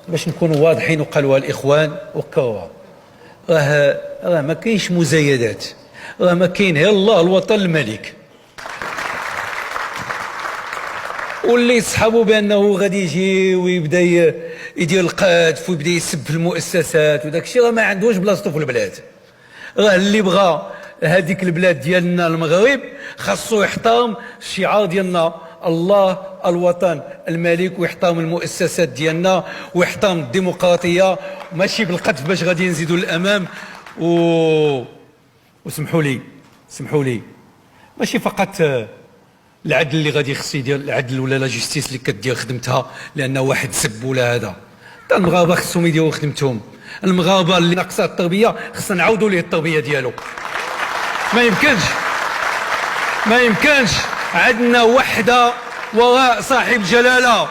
باش نكونوا واضحين وقالوها الاخوان وكروها، راه ما كاينش مزايدات، راه ما كاين غير الله الوطن الملك. واللي يصحابوا بانه غادي يجي ويبدا يدير القذف ويبدا يسب في المؤسسات وداك الشيء، راه ما عندوش بلاصتو في البلاد. راه اللي بغى هذيك البلاد ديالنا المغرب خاصو يحترم الشعار ديالنا الله الوطن الملك، ويحترم المؤسسات ديالنا ويحترم الديمقراطيه، ماشي بالقذف باش غادي نزيدوا للامام. وسمحوا لي ماشي فقط العدل اللي غادي يخص يدير العدل ولا لا جوستيس اللي كدير خدمتها لان واحد سب ولا هذا. المغاربه خصهم يديروا خدمتهم. المغاربه اللي ناقصه التربيه خصنا نعاودوا ليه التربيه ديالو. ما يمكنش عندنا وحده وراء صاحب جلاله